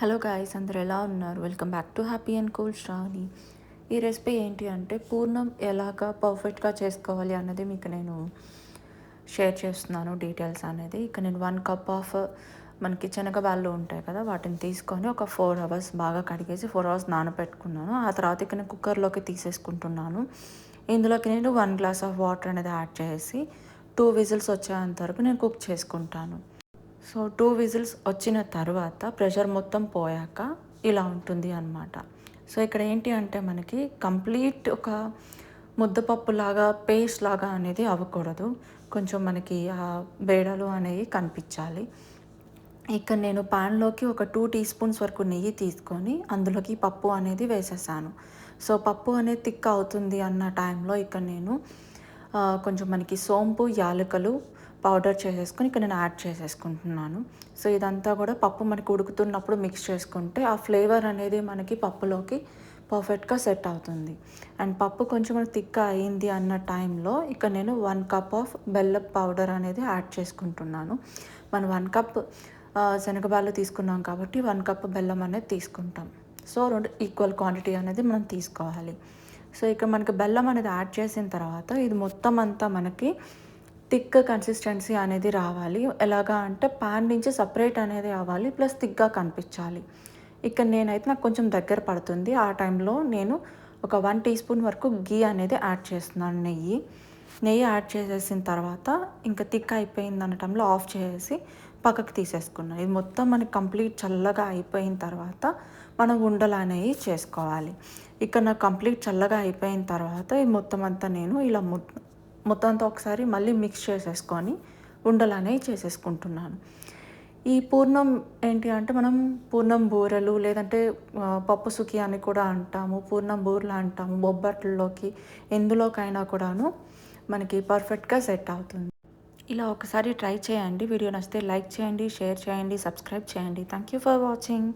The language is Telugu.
హలో గాయ్స్, అందరూ ఎలా ఉన్నారు? Welcome back to happy and cool Shravani. ఈ రెసిపీ ఏంటి అంటే పూర్ణం ఎలాగా పర్ఫెక్ట్గా చేసుకోవాలి అన్నది మీకు నేను షేర్ చేస్తున్నాను డీటెయిల్స్ అనేది. ఇక నేను 1 కప్ ఆఫ్ మనకి శనగబాళ్ళు ఉంటాయి కదా, వాటిని తీసుకొని ఒక 4 అవర్స్ బాగా కడిగేసి 4 అవర్స్ నానబెట్టుకున్నాను. ఆ తర్వాత ఇక నేను కుక్కర్లోకి తీసేసుకుంటున్నాను. ఇందులోకి నేను 1 గ్లాస్ ఆఫ్ వాటర్ అనేది యాడ్ చేసి 2 విజిల్స్ వచ్చేంత వరకు నేను కుక్ చేసుకుంటాను. సో 2 విజిల్స్ వచ్చిన తర్వాత ప్రెషర్ మొత్తం పోయాక ఇలా ఉంటుంది అన్నమాట. సో ఇక్కడ ఏంటి అంటే మనకి కంప్లీట్ ఒక ముద్దపప్పులాగా పేస్ట్ లాగా అనేది అవ్వకూడదు. కొంచెం మనకి ఆ బేడలు అనేవి కనిపించాలి. ఇక్కడ నేను పాన్లోకి ఒక 2 టీ స్పూన్స్ వరకు నెయ్యి తీసుకొని అందులోకి పప్పు అనేది వేసేసాను. సో పప్పు అనేది థిక్ అవుతుంది అన్న టైంలో ఇక్కడ నేను కొంచెం మనకి సోంపు, యాలకులు పౌడర్ చేసేసుకొని ఇక్కడ నేను యాడ్ చేసేసుకుంటున్నాను. సో ఇదంతా కూడా పప్పు మనకి ఉడుకుతున్నప్పుడు మిక్స్ చేసుకుంటే ఆ ఫ్లేవర్ అనేది మనకి పప్పులోకి పర్ఫెక్ట్గా సెట్ అవుతుంది. అండ్ పప్పు కొంచెం మనకి థిక్గా అయింది అన్న టైంలో ఇక్కడ నేను 1 కప్ ఆఫ్ బెల్లం పౌడర్ అనేది యాడ్ చేసుకుంటున్నాను. మనం 1 కప్ శనగబాళ్ళు తీసుకున్నాం కాబట్టి 1 కప్ బెల్లం అనేది తీసుకుంటాం. సో 2 ఈక్వల్ క్వాంటిటీ అనేది మనం తీసుకోవాలి. సో ఇక్కడ మనకి బెల్లం అనేది యాడ్ చేసిన తర్వాత ఇది మొత్తం అంతా మనకి థిక్ కన్సిస్టెన్సీ అనేది రావాలి. ఎలాగా అంటే పాన్ నుంచి సపరేట్ అనేది అవ్వాలి, ప్లస్ థిక్గా కనిపించాలి. ఇక్కడ నేనైతే నాకు కొంచెం దగ్గర పడుతుంది. ఆ టైంలో నేను ఒక 1 టీ స్పూన్ వరకు గీ అనేది యాడ్ చేస్తున్నాను. నెయ్యి యాడ్ చేసేసిన తర్వాత ఇంకా థిక్ అయిపోయింది అన్న టైంలో ఆఫ్ చేసేసి పక్కకు తీసేసుకున్నాను. ఇది మొత్తం మనకి కంప్లీట్ చల్లగా అయిపోయిన తర్వాత మనం ఉండలు అనేవి చేసుకోవాలి. ఇక్కడ నాకు కంప్లీట్ చల్లగా అయిపోయిన తర్వాత ఈ మొత్తం అంతా నేను ఇలా మొత్తం అంతా ఒకసారి మళ్ళీ మిక్స్ చేసేసుకొని ఉండలు అనేవి చేసేసుకుంటున్నాను. ఈ పూర్ణం ఏంటి అంటే మనం పూర్ణం బూరెలు లేదంటే పప్పు సుకి అని కూడా అంటాము, పూర్ణం బూరెలు అంటాము, బొబ్బట్లలోకి ఎందులోకైనా కూడాను మనకి పర్ఫెక్ట్గా సెట్ అవుతుంది. ఇలా ఒకసారి ట్రై చేయండి. వీడియో నచ్చితే లైక్ చేయండి, షేర్ చేయండి, సబ్స్క్రైబ్ చేయండి. Thank you for watching.